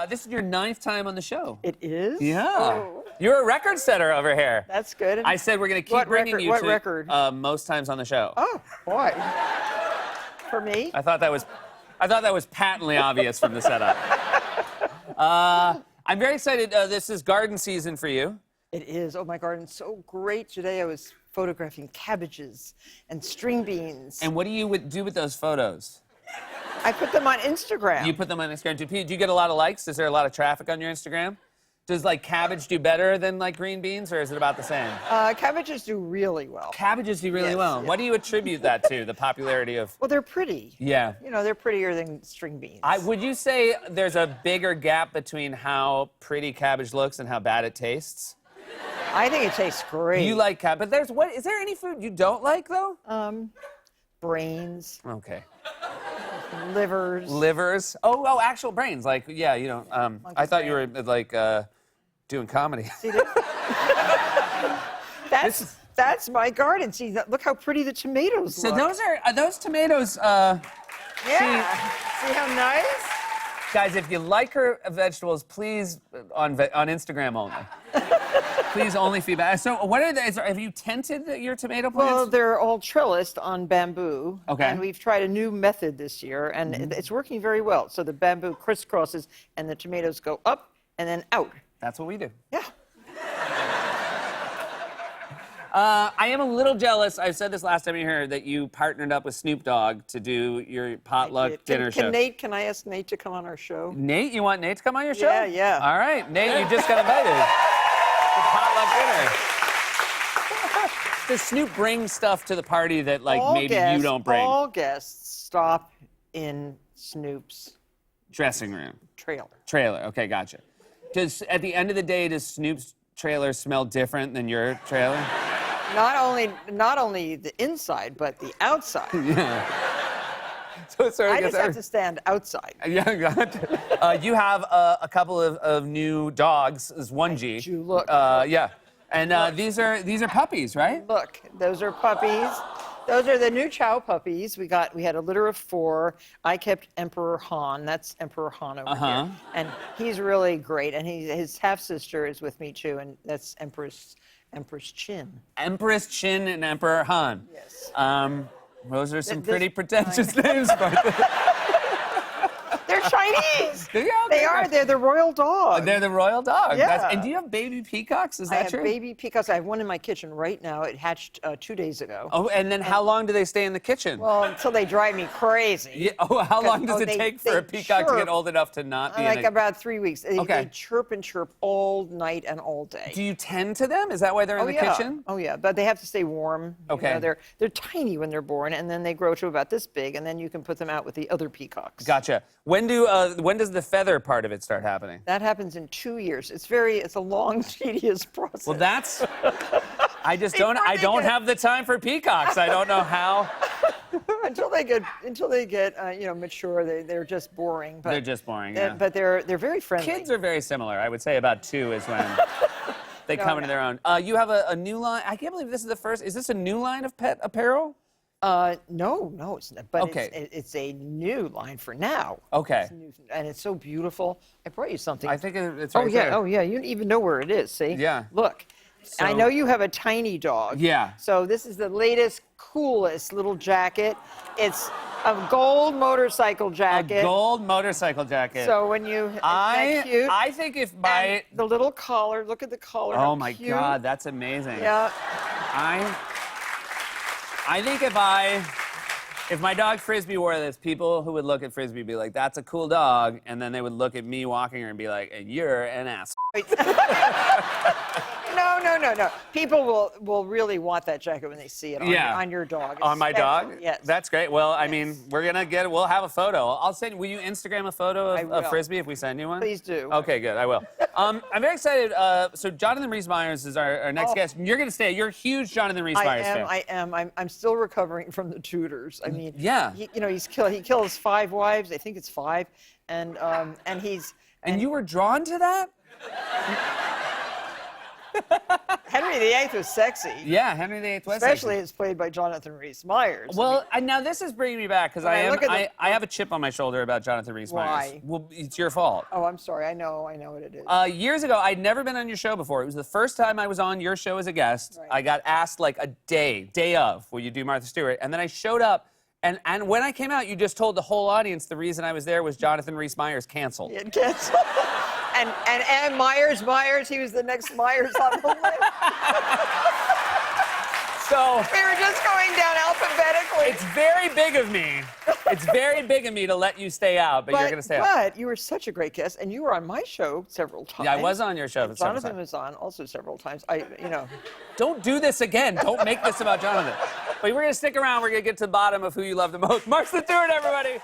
This is your 9th time on the show. It is? Yeah. Oh, You're a record setter over here. that's good. I said we're going to keep What bringing record- you what to record? most times on the show. Oh, boy. For me? I thought that was patently obvious from the setup. I'm very excited. This is garden season for you. It is. Oh, my garden's so great. Today I was photographing cabbages and string beans. And what do you do with those photos? I put them on Instagram. You put them on Instagram. Do you get a lot of likes? Is there a lot of traffic on your Instagram? Does like cabbage do better than like green beans, or is it about the same? Cabbages do really well. Cabbages do really Yes, well. yeah. What do you attribute that to? The popularity of? Well, they're pretty. Yeah. You know, they're prettier than string beans. Would you say there's a bigger gap between how pretty cabbage looks and how bad it tastes? I think it tastes great. You like cabbage, but is there any food you don't like though? Brains, Okay. livers. Livers. Oh, actual brains. Like, yeah, you know. I thought you were like doing comedy. See that's my garden. See, look how pretty the tomatoes So look. those are those tomatoes. Yeah. See how nice? Guys, if you like her vegetables, please on Instagram only. Please only feedback. So, what are they? Have you tented your tomato plants? Well, they're all trellised on bamboo. Okay. And we've tried a new method this year, and it's working very well. So the bamboo crisscrosses, and the tomatoes go up and then out. That's what we do. Yeah. I am a little jealous. I said this last time you were here that you partnered up with Snoop Dogg to do your potluck dinner show. Can I ask Nate to come on our show? Nate, you want Nate to come on your show? Yeah, yeah. All right, Nate, you just got invited to potluck dinner. Does Snoop bring stuff to the party that like maybe you don't bring? All guests stop in Snoop's Dressing room. trailer. Okay, gotcha. At the end of the day, does Snoop's trailer smell different than your trailer? Not only the inside, but the outside. Yeah. So I just have to stand outside. Yeah, gotcha. You have a couple of new dogs as 1G. do. Look. Yeah. And these are puppies, right? Look, those are puppies. Those are the new Chow puppies. We had a litter of 4. I kept Emperor Han. That's Emperor Han over here. And he's really great. And his half-sister is with me, too, and that's Empress Chin. Empress Chin and Emperor Han. Yes. Those are some pretty pretentious names, but They're Chinese. Yeah, They are. They're the royal dog. they're the royal dog. Yeah. And do you have baby peacocks? Is I that have true? baby peacocks. I have one in my kitchen right now. It hatched 2 days ago. Oh, and then how long do they stay in the kitchen? Well, until they drive me crazy. Yeah, how long does it take for a peacock to get chirp. old enough to not be Like in a... about 3 weeks. They Okay. chirp and chirp all night and all day. Do you tend to them? Is that why they're in the kitchen? Oh yeah, but they have to stay warm. You Okay. know, they're tiny when they're born, and then they grow to about this big, and then you can put them out with the other peacocks. Gotcha. When does the feather part of it start happening? That happens in 2 years. It's a long, tedious process. Well, that's. I don't have the time for peacocks. I don't know how. until they get mature, they're just boring. But They're just boring. Yeah. But they're very friendly. Kids are very similar. I would say about 2 is when they come into their own. You have a new line. I can't believe this is the first. Is this a new line of pet apparel? No, it's not. But Okay. it's a new line for now. Okay. It's new, and it's so beautiful. I brought you something. I think it's Oh right yeah, there. oh yeah. You even know where it is. See? Yeah. Look, I So- know you have a tiny dog. Yeah. So this is the latest, coolest little jacket. It's a gold motorcycle A jacket. gold motorcycle jacket. So when you, isn't that cute? I think if my. And the little collar. Look at the collar. Oh how my cute. God, that's amazing. Yeah. I think if my dog Frisbee wore this, people who would look at Frisbee be like, "That's a cool dog," and then they would look at me walking her and be like, "And you're an ass." No. People will really want that jacket when they see it on your dog. On my especially. dog? Yes. That's great. Well, I mean, we'll have a photo. I'll send, will you Instagram a photo I of will. Frisbee if we send you one? Please do. Okay, good, I will. I'm very excited. So Jonathan Rhys-Meyers is our next guest. You're going to stay. You're a huge Jonathan Rhys-Meyers fan. I am. I'm still recovering from the Tudors. I mean, Yeah. he kills 5 wives. I think it's 5, and he's. And you were drawn to that? Henry VIII was sexy. Yeah, Henry VIII was Especially sexy. it's played by Jonathan Rhys-Meyers. Well, now this is bringing me back because When I look at I have a chip on my shoulder about Jonathan Rhys-Meyers. Why? Well, it's your fault. Oh, I'm sorry. I know what it is. Years ago, I'd never been on your show before. It was the first time I was on your show as a guest. Right. I got asked like a day of, will you do Martha Stewart? And then I showed up, and when I came out, you just told the whole audience the reason I was there was Jonathan Rhys-Meyers canceled. It gets. and Myers, he was the next Myers on the list. So We were just going down alphabetically. it's very big of me. It's very big of me to let you stay out, but you're going to stay out. But you were such a great guest, and you were on my show several times. Yeah, I was on your show And several Jonathan times. was on also several times. Don't do this again. Don't make this about Jonathan. But we're going to stick around. We're going to get to the bottom of who you love the most. Martha Stewart, everybody.